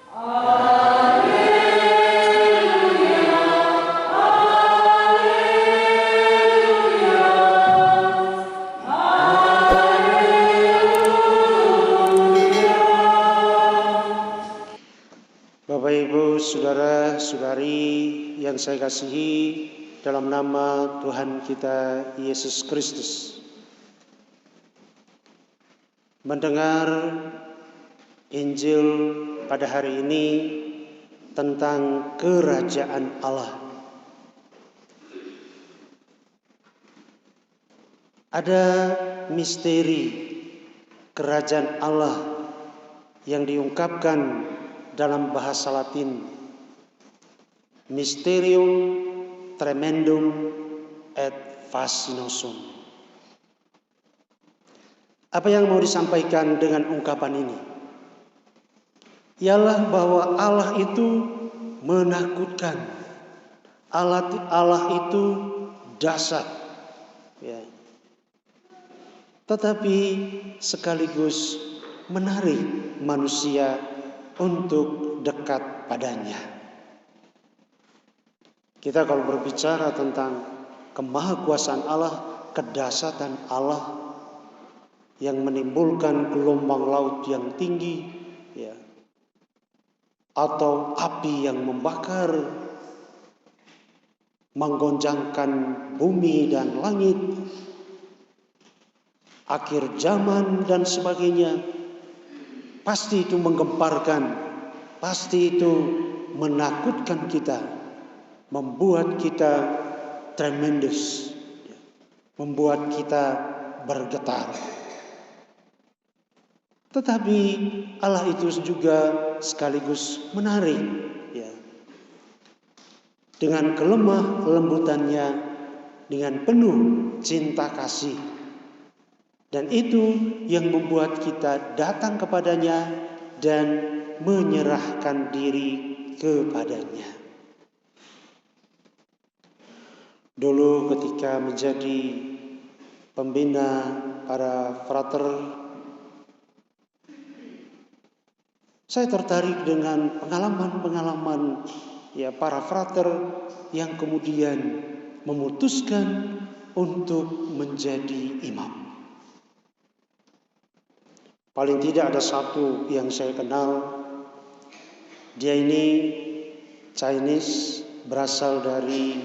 Bapak, Ibu, Saudara-saudari yang saya kasihi, dalam nama Tuhan kita Yesus Kristus, mendengar Injil pada hari ini tentang kerajaan Allah. Ada misteri kerajaan Allah yang diungkapkan dalam bahasa Latin, Mysterium Tremendum et Fascinosum. Apa yang mau disampaikan dengan ungkapan ini? Ialah bahwa Allah itu menakutkan. Allah itu dahsyat. Ya. Tetapi sekaligus menarik manusia untuk dekat padanya. Kita kalau berbicara tentang kemahakuasaan Allah, kedahsyatan Allah yang menimbulkan gelombang laut yang tinggi, ya, atau api yang membakar, menggoncangkan bumi dan langit, akhir zaman dan sebagainya, pasti itu menggemparkan, pasti itu menakutkan kita, membuat kita tremendous, membuat kita bergetar. Tetapi Allah itu juga sekaligus menarik, ya, dengan kelemah lembutannya, dengan penuh cinta kasih. Dan itu yang membuat kita datang kepadanya dan menyerahkan diri kepadanya. Dulu ketika menjadi pembina para frater, saya tertarik dengan pengalaman-pengalaman, ya, para frater yang kemudian memutuskan untuk menjadi imam. Paling tidak ada satu yang saya kenal. Dia ini Chinese, berasal dari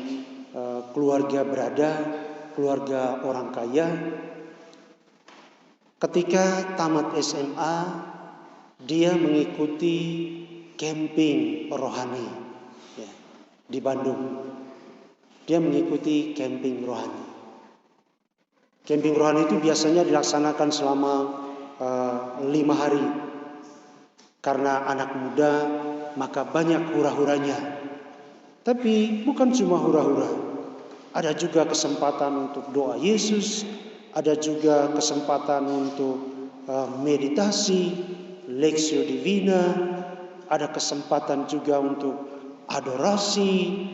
keluarga berada, keluarga orang kaya. Ketika tamat SMA, dia mengikuti camping rohani, ya, di Bandung. Dia mengikuti camping rohani. Camping rohani itu biasanya dilaksanakan selama 5 hari. Karena anak muda, maka banyak hura-huranya. Tapi bukan cuma hura-hura. Ada juga kesempatan untuk doa Yesus, ada juga kesempatan untuk meditasi, Lectio Divina, ada kesempatan juga untuk adorasi.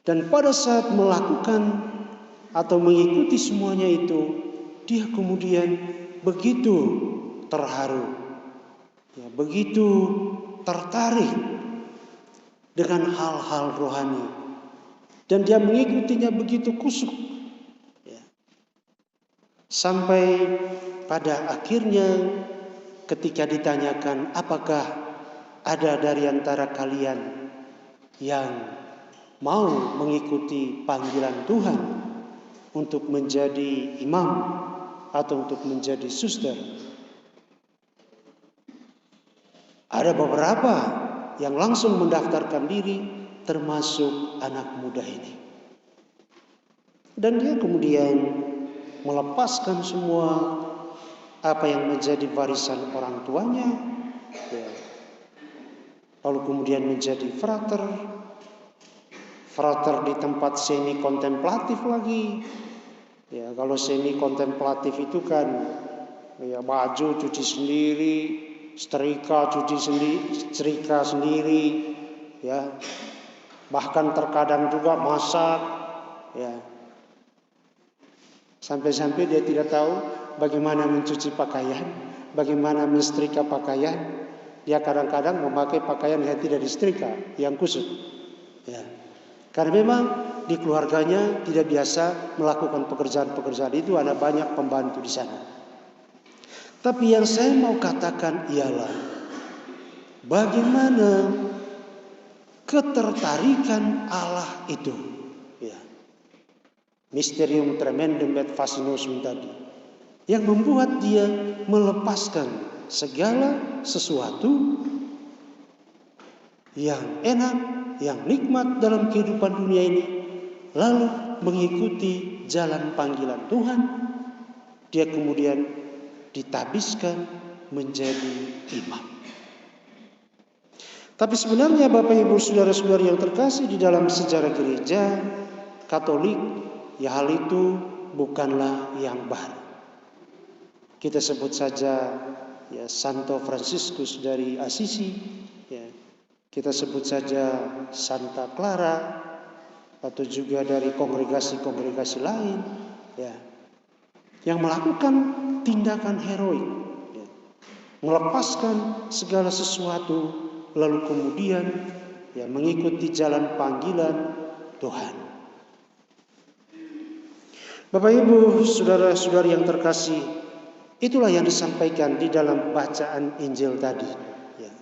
Dan pada saat melakukan atau mengikuti semuanya itu, dia kemudian begitu terharu, ya, begitu tertarik dengan hal-hal rohani, dan dia mengikutinya begitu kusuk, ya. Sampai pada akhirnya ketika ditanyakan, apakah ada dari antara kalian yang mau mengikuti panggilan Tuhan untuk menjadi imam atau untuk menjadi suster? Ada beberapa yang langsung mendaftarkan diri, termasuk anak muda ini. Dan dia kemudian melepaskan semua apa yang menjadi warisan orang tuanya, ya. Lalu kemudian menjadi frater di tempat semi kontemplatif lagi. Ya, kalau semi kontemplatif itu kan, ya, baju cuci sendiri, setrika sendiri, ya. Bahkan terkadang juga masak, ya. Sampai-sampai dia tidak tahu bagaimana mencuci pakaian, bagaimana mensetrika pakaian, dia kadang-kadang memakai pakaian yang tidak disetrika, yang kusut. Ya. Karena memang di keluarganya tidak biasa melakukan pekerjaan-pekerjaan itu, ada banyak pembantu di sana. Tapi yang saya mau katakan ialah bagaimana ketertarikan Allah itu, ya, mysterium tremendum et fascinosum tadi, yang membuat dia melepaskan segala sesuatu yang enak, yang nikmat dalam kehidupan dunia ini, lalu mengikuti jalan panggilan Tuhan. Dia kemudian ditabiskan menjadi imam. Tapi sebenarnya Bapak Ibu Saudara-saudari yang terkasih, di dalam sejarah gereja Katolik, ya, hal itu bukanlah yang baru. Kita sebut saja, ya, Santo Fransiskus dari Assisi, ya. Kita sebut saja Santa Clara, atau juga dari kongregasi-kongregasi lain, ya, yang melakukan tindakan heroik, ya, melepaskan segala sesuatu, lalu kemudian, ya, mengikuti jalan panggilan Tuhan. Bapak Ibu Saudara-saudari yang terkasih, itulah yang disampaikan di dalam bacaan Injil tadi. Ya.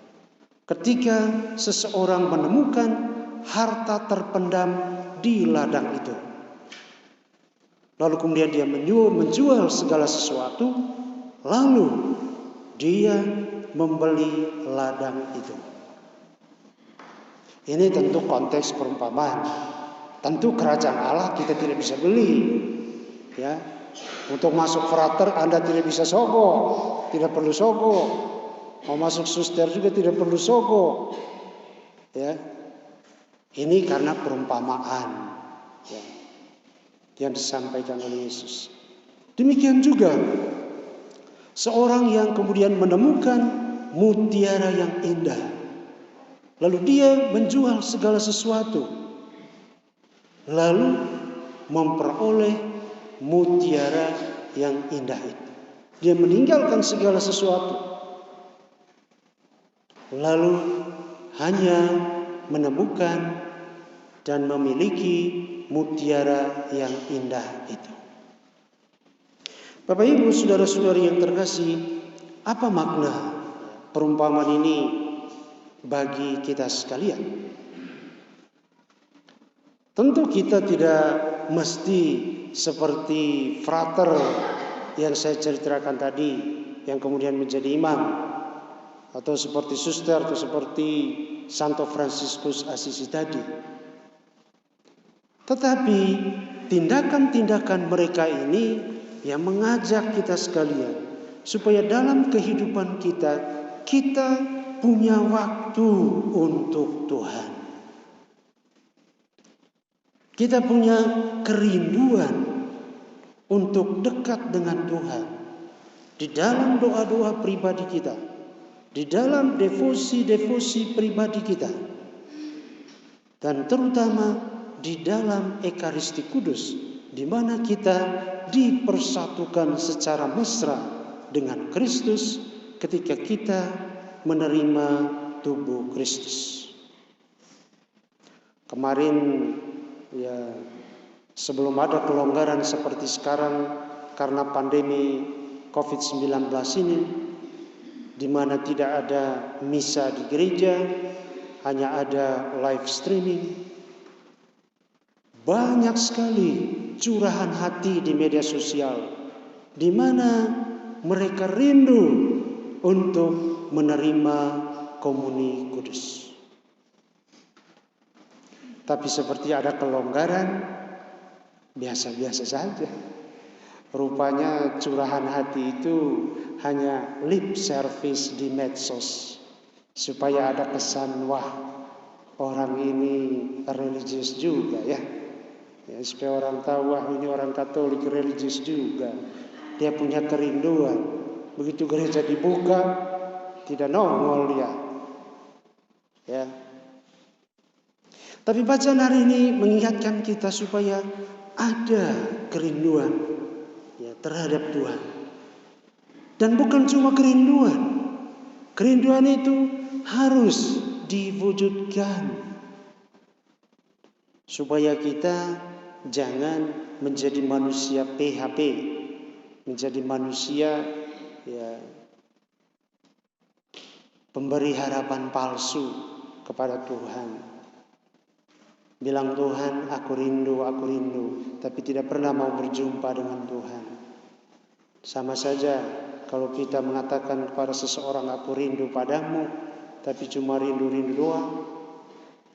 Ketika seseorang menemukan harta terpendam di ladang itu, lalu kemudian dia menjual segala sesuatu, lalu dia membeli ladang itu. Ini tentu konteks perumpamaan. Tentu kerajaan Allah kita tidak bisa beli. Ya, untuk masuk frater Anda tidak bisa sogo, tidak perlu sogo. Mau masuk suster juga tidak perlu sogo. Ya, ini karena perumpamaan, ya, yang disampaikan oleh Yesus. Demikian juga seorang yang kemudian menemukan mutiara yang indah, lalu dia menjual segala sesuatu, lalu memperoleh mutiara yang indah itu. Dia meninggalkan segala sesuatu, lalu hanya menemukan dan memiliki mutiara yang indah itu. Bapak Ibu Saudara-saudari yang terkasih, apa makna perumpamaan ini bagi kita sekalian? Tentu kita tidak mesti seperti frater yang saya ceritakan tadi, yang kemudian menjadi imam, atau seperti suster, atau seperti Santo Fransiskus Assisi tadi. Tetapi tindakan-tindakan mereka ini yang mengajak kita sekalian supaya dalam kehidupan kita punya waktu untuk Tuhan. Kita punya kerinduan untuk dekat dengan Tuhan di dalam doa-doa pribadi kita, di dalam devosi-devosi pribadi kita, dan terutama di dalam Ekaristi Kudus, di mana kita dipersatukan secara mesra dengan Kristus ketika kita menerima tubuh Kristus. Kemarin, ya, sebelum ada kelonggaran seperti sekarang karena pandemi COVID-19 ini, di mana tidak ada misa di gereja, hanya ada live streaming, banyak sekali curahan hati di media sosial, di mana mereka rindu untuk menerima komuni kudus. Tapi seperti ada kelonggaran, biasa-biasa saja. Rupanya curahan hati itu hanya lip service di medsos, supaya ada kesan, wah, orang ini religius juga ya. Ya, supaya orang tahu, wah, ini orang Katolik religius juga. Dia punya kerinduan. Begitu gereja dibuka, tidak nongol dia. Ya. Tapi bacaan hari ini mengingatkan kita supaya ada kerinduan, ya, terhadap Tuhan. Dan bukan cuma kerinduan. Kerinduan itu harus diwujudkan supaya kita jangan menjadi manusia PHP, menjadi manusia pemberi harapan palsu kepada Tuhan. Bilang Tuhan, aku rindu, tapi tidak pernah mau berjumpa dengan Tuhan. Sama saja kalau kita mengatakan kepada seseorang, aku rindu padamu, tapi cuma rindu-rindu doang,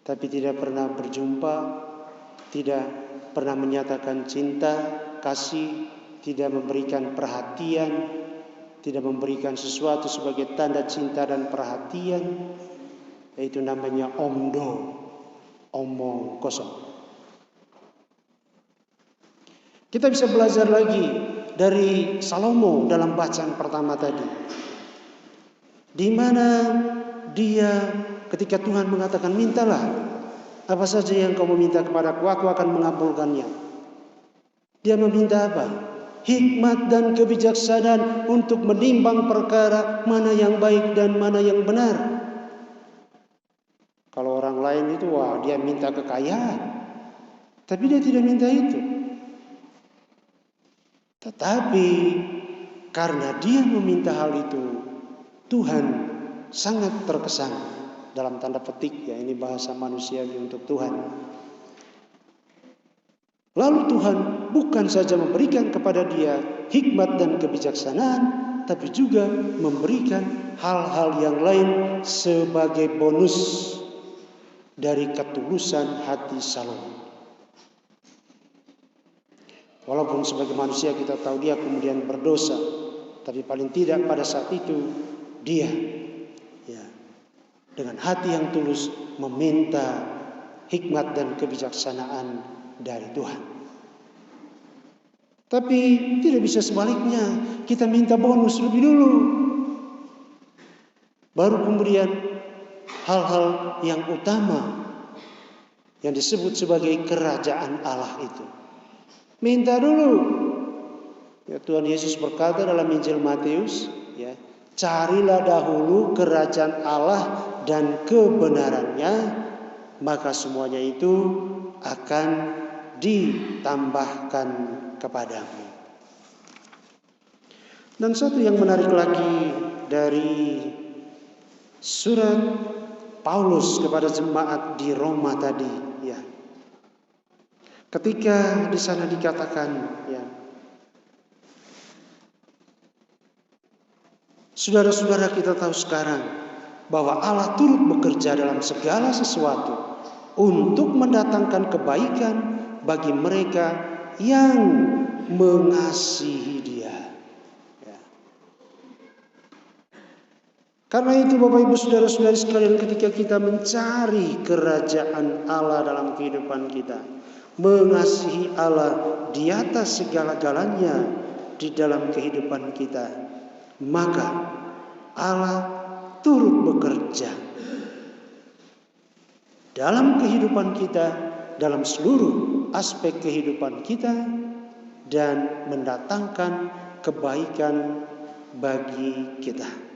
tapi tidak pernah berjumpa, tidak pernah menyatakan cinta, kasih, tidak memberikan perhatian, tidak memberikan sesuatu sebagai tanda cinta dan perhatian, itu namanya omdo, omong kosong. Kita bisa belajar lagi dari Salomo dalam bacaan pertama tadi, di mana dia ketika Tuhan mengatakan, mintalah apa saja yang kau meminta kepadaku, aku akan mengabulkannya. Dia meminta apa? Hikmat dan kebijaksanaan untuk menimbang perkara mana yang baik dan mana yang benar. Kalau orang lain itu, dia minta kekayaan, tapi dia tidak minta itu. Tetapi karena dia meminta hal itu, Tuhan sangat terkesan, dalam tanda petik ya, ini bahasa manusiawi untuk Tuhan. Lalu Tuhan bukan saja memberikan kepada dia hikmat dan kebijaksanaan, tapi juga memberikan hal-hal yang lain sebagai bonus dari ketulusan hati Salomo. Walaupun sebagai manusia kita tahu dia kemudian berdosa, tapi paling tidak pada saat itu dia dengan hati yang tulus meminta hikmat dan kebijaksanaan dari Tuhan. Tapi tidak bisa sebaliknya, kita minta bonus lebih dulu, baru kemudian hal-hal yang utama yang disebut sebagai kerajaan Allah itu. Minta dulu. Ya, Tuhan Yesus berkata dalam Injil Matius, carilah dahulu kerajaan Allah dan kebenarannya, maka semuanya itu akan ditambahkan kepadamu. Dan satu yang menarik lagi dari surat Paulus kepada jemaat di Roma tadi, ketika di sana dikatakan, saudara-saudara, kita tahu sekarang bahwa Allah turut bekerja dalam segala sesuatu untuk mendatangkan kebaikan bagi mereka yang mengasihi Dia. Karena itu Bapak Ibu saudara-saudari sekalian, ketika kita mencari kerajaan Allah dalam kehidupan kita, mengasihi Allah di atas segala-galanya di dalam kehidupan kita, maka Allah turut bekerja dalam kehidupan kita, dalam seluruh aspek kehidupan kita, dan mendatangkan kebaikan bagi kita.